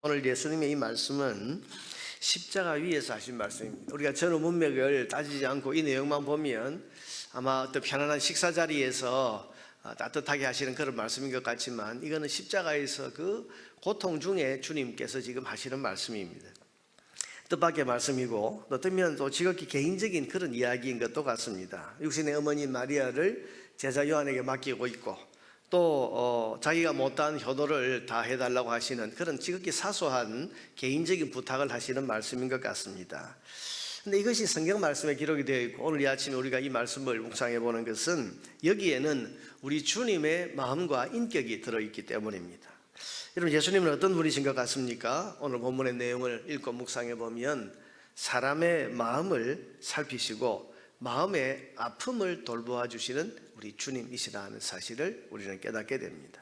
오늘 예수님의 이 말씀은 십자가 위에서 하신 말씀입니다. 우리가 전후 문맥을 따지지 않고 이 내용만 보면 아마 어떤 편안한 식사 자리에서 따뜻하게 하시는 그런 말씀인 것 같지만, 이거는 십자가에서 그 고통 중에 주님께서 지금 하시는 말씀입니다. 뜻밖의 말씀이고, 어쩌면 또 지극히 개인적인 그런 이야기인 것도 같습니다. 육신의 어머니 마리아를 제자 요한에게 맡기고 있고, 또 자기가 못한 효도를 다 해달라고 하시는 그런 지극히 사소한 개인적인 부탁을 하시는 말씀인 것 같습니다. 근데 이것이 성경 말씀에 기록이 되어 있고, 오늘 이 아침에 우리가 이 말씀을 묵상해 보는 것은 여기에는 우리 주님의 마음과 인격이 들어있기 때문입니다. 여러분, 예수님은 어떤 분이신 것 같습니까? 오늘 본문의 내용을 읽고 묵상해 보면 사람의 마음을 살피시고 마음의 아픔을 돌보아 주시는 우리 주님이시라는 사실을 우리는 깨닫게 됩니다.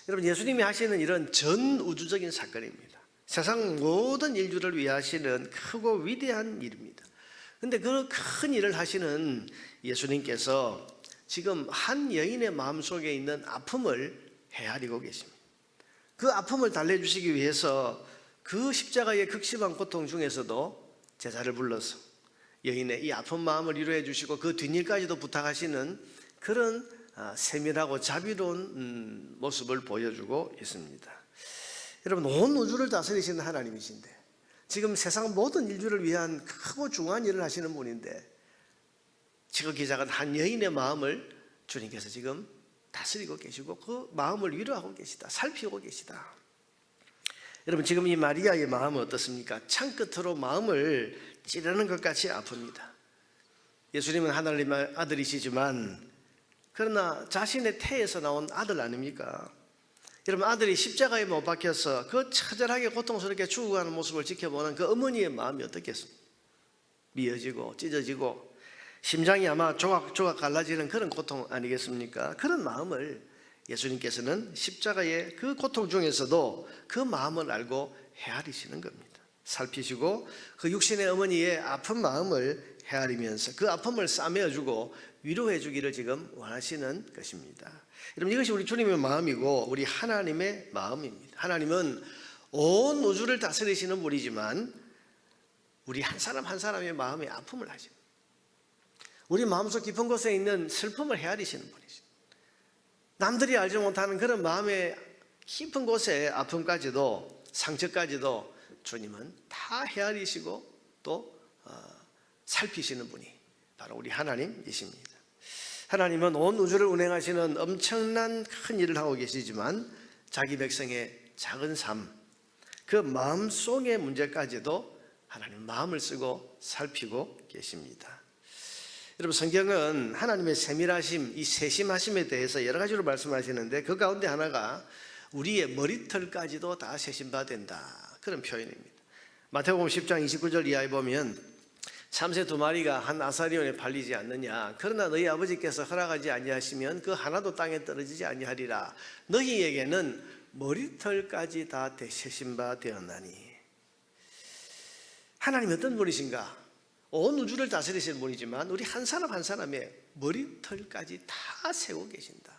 여러분, 예수님이 하시는 이런 전 우주적인 사건입니다. 세상 모든 인류를 위해 하시는 크고 위대한 일입니다. 그런데 그 큰 일을 하시는 예수님께서 지금 한 여인의 마음속에 있는 아픔을 헤아리고 계십니다. 그 아픔을 달래주시기 위해서 그 십자가의 극심한 고통 중에서도 제자를 불러서 여인의 이 아픈 마음을 위로해 주시고 그 뒷일까지도 부탁하시는 그런 세밀하고 자비로운 모습을 보여주고 있습니다. 여러분, 온 우주를 다스리시는 하나님이신데, 지금 세상 모든 인류를 위한 크고 중요한 일을 하시는 분인데, 지극히 작은 한 여인의 마음을 주님께서 지금 다스리고 계시고 그 마음을 위로하고 계시다, 살피고 계시다. 여러분, 지금 이 마리아의 마음은 어떻습니까? 창끝으로 마음을 찌르는 것 같이 아픕니다. 예수님은 하나님의 아들이시지만 그러나 자신의 태에서 나온 아들 아닙니까? 여러분, 아들이 십자가에 못 박혀서 그 처절하게 고통스럽게 죽어가는 모습을 지켜보는 그 어머니의 마음이 어떻겠습니까? 미어지고 찢어지고 심장이 아마 조각조각 갈라지는 그런 고통 아니겠습니까? 그런 마음을 예수님께서는 십자가의 그 고통 중에서도 그 마음을 알고 헤아리시는 겁니다. 살피시고 그 육신의 어머니의 아픈 마음을 헤아리면서 그 아픔을 싸매어주고 위로해 주기를 지금 원하시는 것입니다. 여러분, 이것이 우리 주님의 마음이고 우리 하나님의 마음입니다. 하나님은 온 우주를 다스리시는 분이지만 우리 한 사람 한 사람의 마음의 아픔을 하십니다. 우리 마음속 깊은 곳에 있는 슬픔을 헤아리시는 분이십니다. 남들이 알지 못하는 그런 마음의 깊은 곳의 아픔까지도, 상처까지도 주님은 다 헤아리시고 또 살피시는 분이 바로 우리 하나님이십니다. 하나님은 온 우주를 운행하시는 엄청난 큰 일을 하고 계시지만 자기 백성의 작은 삶, 그 마음속의 문제까지도 하나님 마음을 쓰고 살피고 계십니다. 여러분, 성경은 하나님의 세밀하심, 이 세심하심에 대해서 여러 가지로 말씀하시는데 그 가운데 하나가 우리의 머리털까지도 다 세심받아야 된다, 그런 표현입니다. 마태복음 10장 29절 이하에 보면 참새 두 마리가 한 아사리온에 팔리지 않느냐, 그러나 너희 아버지께서 허락하지 아니하시면 그 하나도 땅에 떨어지지 아니하리라. 너희에게는 머리털까지 다 세심바 되었나니. 하나님이 어떤 분이신가? 온 우주를 다스리시는 분이지만 우리 한 사람 한 사람의 머리털까지 다 세고 계신다.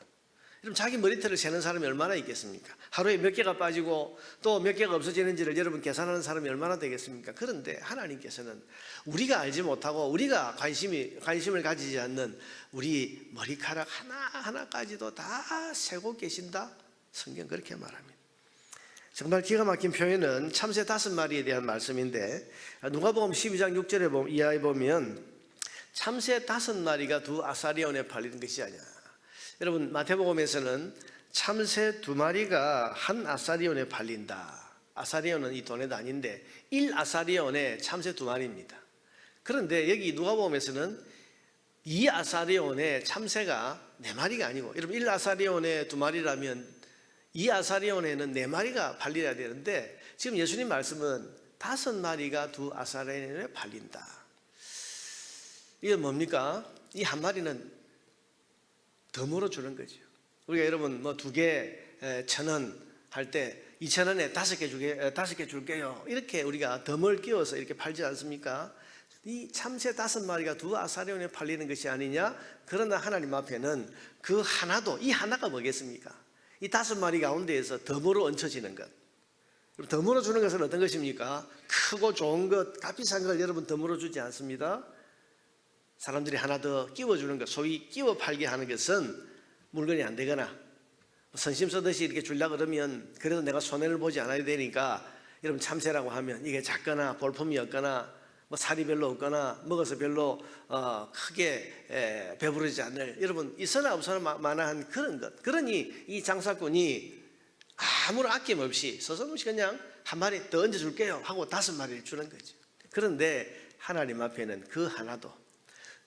그럼 자기 머리털을 세는 사람이 얼마나 있겠습니까? 하루에 몇 개가 빠지고 또 몇 개가 없어지는지를 여러분 계산하는 사람이 얼마나 되겠습니까? 그런데 하나님께서는 우리가 알지 못하고 우리가 관심을 가지지 않는 우리 머리카락 하나하나까지도 다 세고 계신다. 성경 그렇게 말합니다. 정말 기가 막힌 표현은 참새 5마리에 대한 말씀인데, 누가복음 12장 6절에 이하에 보면 참새 5마리가 두 아사리온에 팔리는 것이 아니야. 여러분, 마태복음에서는 참새 2마리가 한 아사리온에 팔린다. 아사리온은 이 돈의 단위인데 1아사리온에 참새 2마리입니다. 그런데 여기 누가복음에서는 2아사리온에 참새가 4마리가 아니고, 여러분 1아사리온에 2마리라면 2아사리온에는 4마리가 팔려야 되는데 지금 예수님 말씀은 5마리가 두 아사리온에 팔린다. 이게 뭡니까? 이 한 마리는 덤으로 주는 거죠. 우리가 여러분 뭐 2개 1,000원 할 때 2,000원에 5개 줄게요, 이렇게 우리가 덤을 끼워서 이렇게 팔지 않습니까? 이 참새 5마리가 두 아사리온에 팔리는 것이 아니냐? 그러나 하나님 앞에는 그 하나도, 이 하나가 뭐겠습니까? 이 5마리 가운데에서 덤으로 얹혀지는 것, 덤으로 주는 것은 어떤 것입니까? 크고 좋은 것, 값비싼 걸 여러분 덤으로 주지 않습니다. 사람들이 하나 더 끼워주는 것, 소위 끼워 팔게 하는 것은 물건이 안 되거나 선심 쓰듯이 이렇게 주려고 그러면 그래도 내가 손해를 보지 않아야 되니까 여러분 참새라고 하면 이게 작거나 볼품이 없거나 뭐 살이 별로 없거나 먹어서 별로 크게 배부르지 않을, 여러분 있으나 없으나 마나한 그런 것. 그러니 이 장사꾼이 아무런 아낌 없이 서슴없이 그냥 한 마리 더 얹어줄게요 하고 5마리를 주는 거죠. 그런데 하나님 앞에는 그 하나도,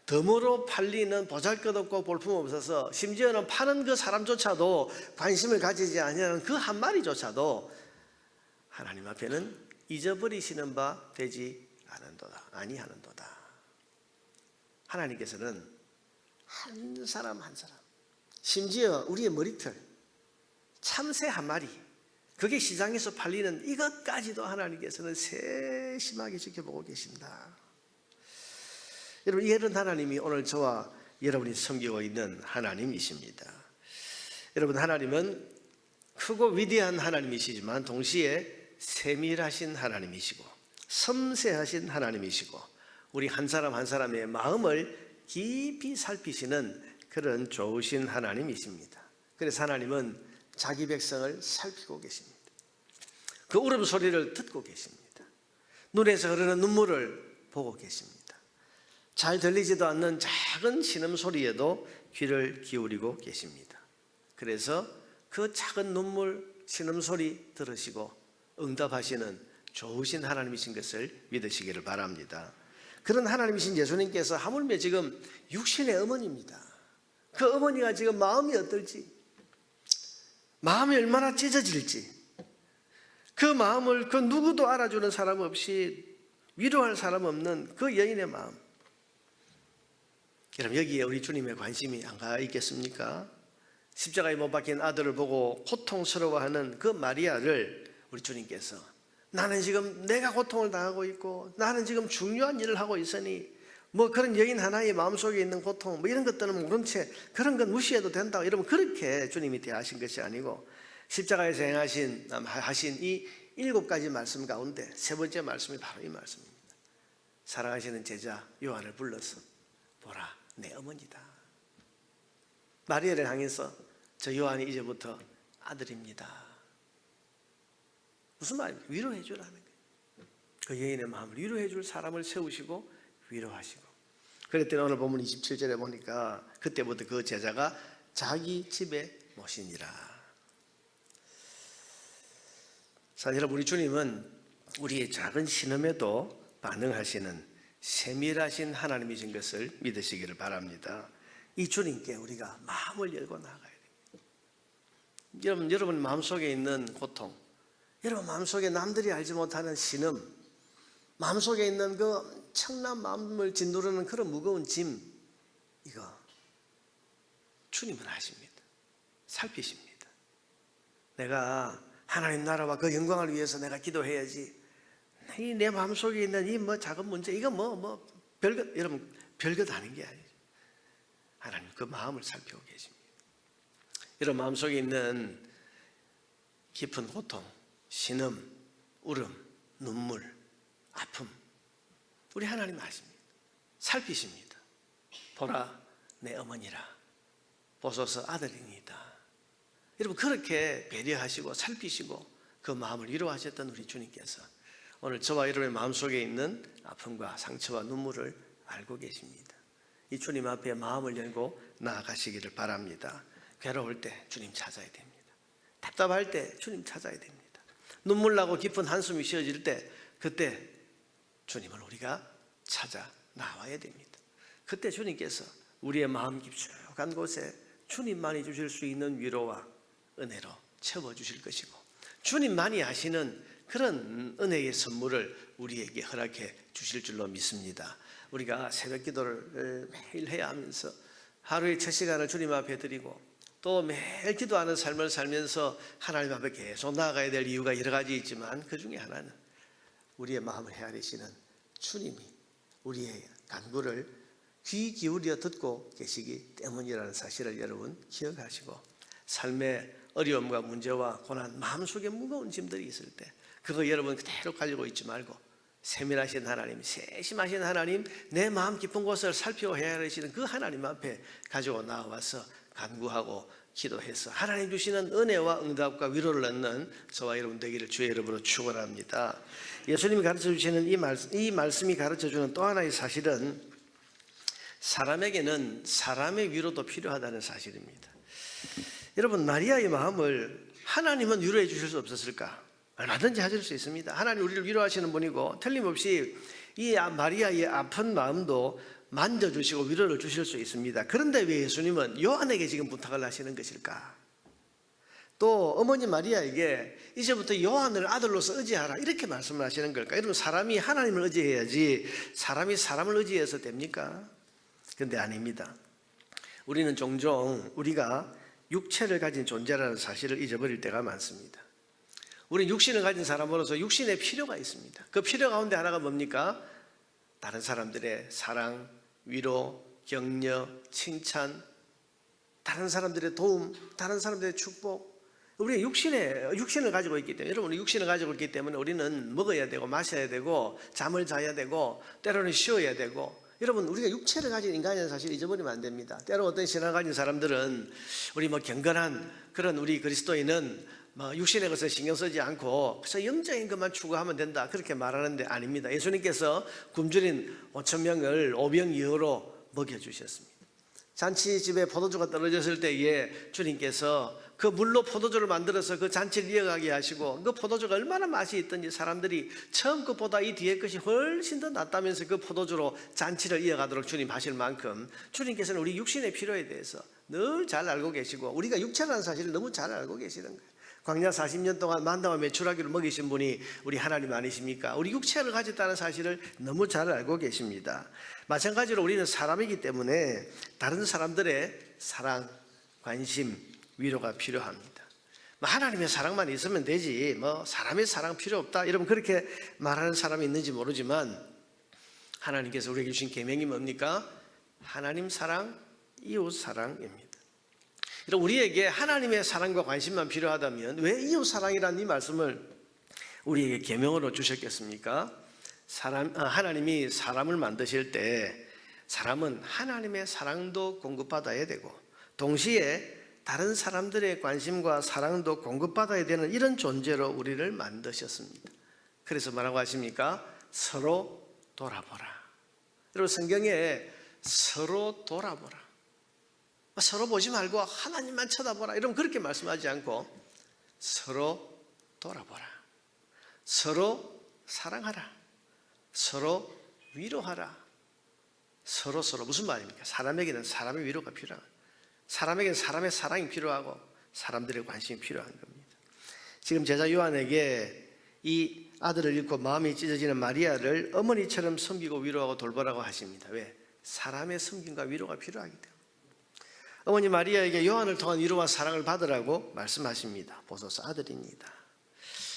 덤으로 팔리는 보잘것없고 볼품없어서 심지어는 파는 그 사람조차도 관심을 가지지 않는 그 한 마리조차도 하나님 앞에는 잊어버리시는 바 되지 아니하는도다. 하나님께서는 한 사람 한 사람, 심지어 우리의 머리털, 참새 한 마리, 그게 시장에서 팔리는 이것까지도 하나님께서는 세심하게 지켜보고 계신다. 여러분, 이런 하나님이 오늘 저와 여러분이 섬기고 있는 하나님이십니다. 여러분, 하나님은 크고 위대한 하나님이시지만 동시에 세밀하신 하나님이시고 섬세하신 하나님이시고 우리 한 사람 한 사람의 마음을 깊이 살피시는 그런 좋으신 하나님이십니다. 그래서 하나님은 자기 백성을 살피고 계십니다. 그 울음소리를 듣고 계십니다. 눈에서 흐르는 눈물을 보고 계십니다. 잘 들리지도 않는 작은 신음소리에도 귀를 기울이고 계십니다. 그래서 그 작은 눈물, 신음소리 들으시고 응답하시는 좋으신 하나님이신 것을 믿으시기를 바랍니다. 그런 하나님이신 예수님께서 하물며 지금 육신의 어머니입니다. 그 어머니가 지금 마음이 어떨지, 마음이 얼마나 찢어질지, 그 마음을 그 누구도 알아주는 사람 없이 위로할 사람 없는 그 여인의 마음, 여러분 여기에 우리 주님의 관심이 안 가 있겠습니까? 십자가에 못 박힌 아들을 보고 고통스러워하는 그 마리아를 우리 주님께서 나는 지금 내가 고통을 당하고 있고 나는 지금 중요한 일을 하고 있으니 뭐 그런 여인 하나의 마음속에 있는 고통 뭐 이런 것들은 모른 채 그런 건 무시해도 된다고, 여러분 그렇게 주님이 대하신 것이 아니고 십자가에서 하신 이 7가지 말씀 가운데 3번째 말씀이 바로 이 말씀입니다. 사랑하시는 제자 요한을 불러서 보라 내 어머니다. 마리아를 향해서 저 요한이 이제부터 아들입니다. 무슨 말입니까? 위로해 주라는 거예요. 그 여인의 마음을 위로해 줄 사람을 세우시고 위로하시고, 그랬더니 오늘 본문 27절에 보니까 그때부터 그 제자가 자기 집에 모시니라. 자, 여러분 우리 주님은 우리의 작은 신음에도 반응하시는 세밀하신 하나님이신 것을 믿으시기를 바랍니다. 이 주님께 우리가 마음을 열고 나가야 됩니다. 여러분 마음속에 있는 고통, 여러분 마음속에 남들이 알지 못하는 신음, 마음속에 있는 그 청란 마음을 짓누르는 그런 무거운 짐, 이거 주님은 아십니다. 살피십니다. 내가 하나님 나라와 그 영광을 위해서 내가 기도해야지, 내 마음속에 있는 이 작은 문제, 이거 별것, 여러분 별것 아닌 게 아니죠. 하나님 그 마음을 살피고 계십니다. 여러분 마음속에 있는 깊은 고통, 신음, 울음, 눈물, 아픔, 우리 하나님 아십니다. 살피십니다. 보라 내 어머니라, 보소서 아들이니이다. 여러분 그렇게 배려하시고 살피시고 그 마음을 위로하셨던 우리 주님께서 오늘 저와 여러분의 마음속에 있는 아픔과 상처와 눈물을 알고 계십니다. 이 주님 앞에 마음을 열고 나아가시기를 바랍니다. 괴로울 때 주님 찾아야 됩니다. 답답할 때 주님 찾아야 됩니다. 눈물 나고 깊은 한숨이 쉬어질 때 그때 주님을 우리가 찾아 나와야 됩니다. 그때 주님께서 우리의 마음 깊숙한 곳에 주님만이 주실 수 있는 위로와 은혜로 채워주실 것이고 주님만이 아시는 그런 은혜의 선물을 우리에게 허락해 주실 줄로 믿습니다. 우리가 새벽 기도를 매일 해야 하면서 하루의 첫 시간을 주님 앞에 드리고 또 매일 기도하는 삶을 살면서 하나님 앞에 계속 나아가야 될 이유가 여러 가지 있지만 그 중에 하나는 우리의 마음을 헤아리시는 주님이 우리의 간구를 귀 기울여 듣고 계시기 때문이라는 사실을 여러분 기억하시고 삶의 어려움과 문제와 고난, 마음속에 무거운 짐들이 있을 때 그거 여러분 그대로 가지고 있지 말고 세밀하신 하나님, 세심하신 하나님, 내 마음 깊은 곳을 살피고 헤아리시는 그 하나님 앞에 가지고 나와서 간구하고 기도해서 하나님 주시는 은혜와 응답과 위로를 얻는 저와 여러분 되기를 주의 이름으로 축원합니다. 예수님이 가르쳐 주시는 이 말씀이 가르쳐 주는 또 하나의 사실은 사람에게는 사람의 위로도 필요하다는 사실입니다. 여러분, 마리아의 마음을 하나님은 위로해 주실 수 없었을까? 얼마든지 하실 수 있습니다. 하나님 우리를 위로하시는 분이고 틀림없이 이 마리아의 아픈 마음도 만져주시고 위로를 주실 수 있습니다. 그런데 왜 예수님은 요한에게 지금 부탁을 하시는 것일까? 또 어머니 마리아에게 이제부터 요한을 아들로서 의지하라 이렇게 말씀을 하시는 걸까? 여러분, 사람이 하나님을 의지해야지 사람이 사람을 의지해서 됩니까? 그런데 아닙니다. 우리는 종종 우리가 육체를 가진 존재라는 사실을 잊어버릴 때가 많습니다. 우리는 육신을 가진 사람으로서 육신의 필요가 있습니다. 그 필요 가운데 하나가 뭡니까? 다른 사람들의 사랑, 위로, 격려, 칭찬, 다른 사람들의 도움, 다른 사람들의 축복. 우리가 육신을 가지고 있기 때문에, 여러분, 육신을 가지고 있기 때문에 우리는 먹어야 되고 마셔야 되고 잠을 자야 되고 때로는 쉬어야 되고. 여러분, 우리가 육체를 가진 인간이라는 사실을 잊어버리면 안 됩니다. 때로 어떤 신앙을 가진 사람들은 우리 경건한 그런 우리 그리스도인은 육신의 것을 신경 쓰지 않고 그래서 영적인 것만 추구하면 된다 그렇게 말하는데 아닙니다. 예수님께서 굶주린 5,000명을 오병이어로 먹여주셨습니다. 잔치집에 포도주가 떨어졌을 때에 주님께서 그 물로 포도주를 만들어서 그 잔치를 이어가게 하시고 그 포도주가 얼마나 맛이 있던지 사람들이 처음 것보다 이 뒤에 것이 훨씬 더 낫다면서 그 포도주로 잔치를 이어가도록 주님 하실 만큼 주님께서는 우리 육신의 필요에 대해서 늘 잘 알고 계시고 우리가 육체라는 사실을 너무 잘 알고 계시는 거예요. 광야 40년 동안 만나와 메추라기를 먹이신 분이 우리 하나님 아니십니까? 우리 육체를 가졌다는 사실을 너무 잘 알고 계십니다. 마찬가지로 우리는 사람이기 때문에 다른 사람들의 사랑, 관심, 위로가 필요합니다. 하나님의 사랑만 있으면 되지 사람의 사랑 필요 없다 여러분 그렇게 말하는 사람이 있는지 모르지만 하나님께서 우리에게 주신 계명이 뭡니까? 하나님 사랑, 이웃 사랑입니다. 우리에게 하나님의 사랑과 관심만 필요하다면 왜 이웃 사랑이라는 이 말씀을 우리에게 계명으로 주셨겠습니까? 하나님이 사람을 만드실 때 사람은 하나님의 사랑도 공급받아야 되고 동시에 다른 사람들의 관심과 사랑도 공급받아야 되는 이런 존재로 우리를 만드셨습니다. 그래서 뭐라고 하십니까? 서로 돌아보라. 여러분, 성경에 서로 돌아보라, 서로 보지 말고 하나님만 쳐다보라 이러면 그렇게 말씀하지 않고 서로 돌아보라, 서로 사랑하라, 서로 위로하라. 서로 무슨 말입니까? 사람에게는 사람의 위로가 필요한, 사람에게는 사람의 사랑이 필요하고 사람들의 관심이 필요한 겁니다. 지금 제자 요한에게 이 아들을 잃고 마음이 찢어지는 마리아를 어머니처럼 섬기고 위로하고 돌보라고 하십니다. 왜? 사람의 섬김과 위로가 필요하기 때문에. 어머니 마리아에게 요한을 통한 위로와 사랑을 받으라고 말씀하십니다. 보소서 아들입니다.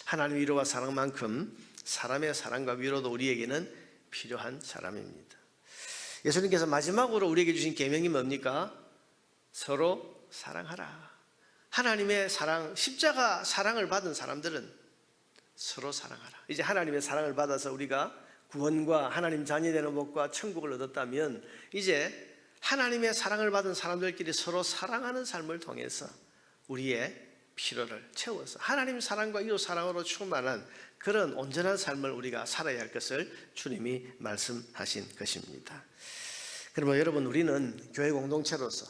하나님 위로와 사랑만큼 사람의 사랑과 위로도 우리에게는 필요한 사람입니다. 예수님께서 마지막으로 우리에게 주신 계명이 뭡니까? 서로 사랑하라. 하나님의 사랑, 십자가 사랑을 받은 사람들은 서로 사랑하라. 이제 하나님의 사랑을 받아서 우리가 구원과 하나님 자녀 되는 복과 천국을 얻었다면 이제 하나님의 사랑을 받은 사람들끼리 서로 사랑하는 삶을 통해서 우리의 필요를 채워서 하나님 사랑과 이웃 사랑으로 충만한 그런 온전한 삶을 우리가 살아야 할 것을 주님이 말씀하신 것입니다. 그러면 여러분, 우리는 교회 공동체로서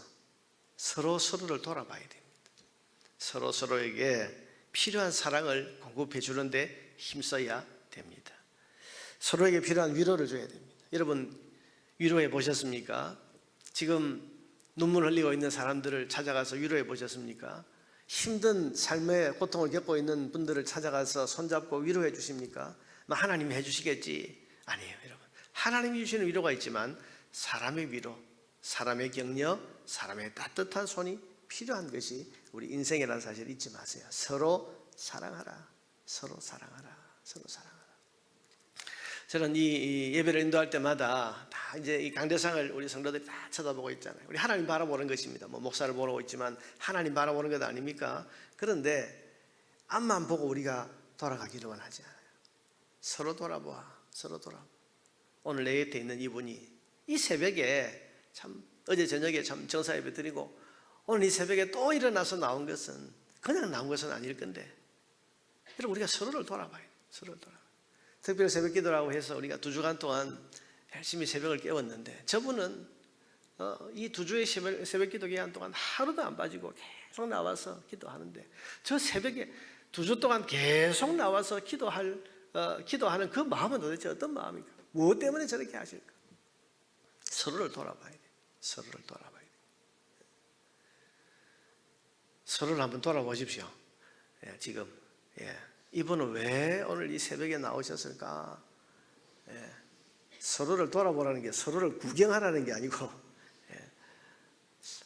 서로를 돌아봐야 됩니다. 서로에게 필요한 사랑을 공급해 주는데 힘써야 됩니다. 서로에게 필요한 위로를 줘야 됩니다. 여러분, 위로해 보셨습니까? 지금 눈물 흘리고 있는 사람들을 찾아가서 위로해 보셨습니까? 힘든 삶의 고통을 겪고 있는 분들을 찾아가서 손잡고 위로해 주십니까? 하나님이 해주시겠지? 아니에요, 여러분. 하나님이 주시는 위로가 있지만 사람의 위로, 사람의 격려, 사람의 따뜻한 손이 필요한 것이 우리 인생이라는 사실을 잊지 마세요. 서로 사랑하라, 서로 사랑하라, 서로 사랑하라. 저는 이 예배를 인도할 때마다 다 이제 이 강대상을 우리 성도들이 다 쳐다보고 있잖아요. 우리 하나님 바라보는 것입니다. 목사를 보고 있지만 하나님 바라보는 것 아닙니까? 그런데 앞만 보고 우리가 돌아가기를 원하지 않아요. 서로 돌아보아. 서로 돌아보아. 오늘 내 곁에 있는 이분이 이 새벽에 참 어제 저녁에 참 정사 예배 드리고 오늘 이 새벽에 또 일어나서 나온 것은 그냥 나온 것은 아닐 건데 여러분 우리가 서로를 돌아봐야 돼요. 서로를 돌아봐요. 특별 새벽 기도라고 해서 우리가 2주간 동안 열심히 새벽을 깨웠는데 저분은 이 2주의 새벽 기도 기간 동안 하루도 안 빠지고 계속 나와서 기도하는데 저 새벽에 2주 동안 계속 나와서 기도하는 그 마음은 도대체 어떤 마음입니까? 무엇 때문에 저렇게 하실까? 서로를 돌아봐야 돼요. 서로를 돌아봐야 돼요. 서로를 한번 돌아보십시오. 지금 이분은 왜 오늘 이 새벽에 나오셨을까? 서로를 돌아보라는 게 서로를 구경하라는 게 아니고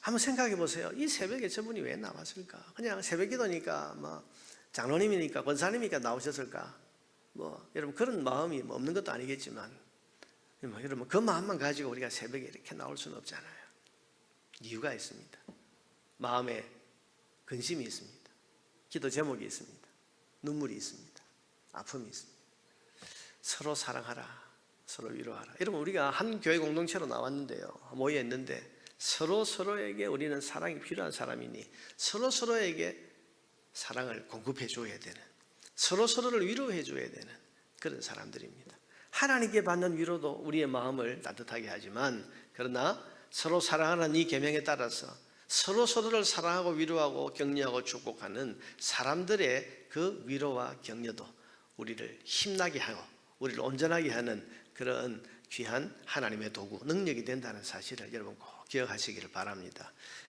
한번 생각해 보세요. 이 새벽에 저분이 왜 나왔을까? 그냥 새벽 기도니까 뭐 장로님이니까 권사님이니까 나오셨을까? 뭐 여러분 그런 마음이 없는 것도 아니겠지만 여러분 그 마음만 가지고 우리가 새벽에 이렇게 나올 수는 없잖아요. 이유가 있습니다. 마음에 근심이 있습니다. 기도 제목이 있습니다. 눈물이 있습니다. 아픔이 있습니다. 서로 사랑하라. 서로 위로하라. 여러분 우리가 한 교회 공동체로 나왔는데요. 모여 있는데 서로에게 우리는 사랑이 필요한 사람이니 서로에게 사랑을 공급해 줘야 되는 서로를 위로해 줘야 되는 그런 사람들입니다. 하나님께 받는 위로도 우리의 마음을 따뜻하게 하지만 그러나 서로 사랑하는 이 계명에 따라서 서로를 사랑하고 위로하고 격려하고 축복하는 사람들의 그 위로와 격려도 우리를 힘나게 하고 우리를 온전하게 하는 그런 귀한 하나님의 도구, 능력이 된다는 사실을 여러분 꼭 기억하시기를 바랍니다.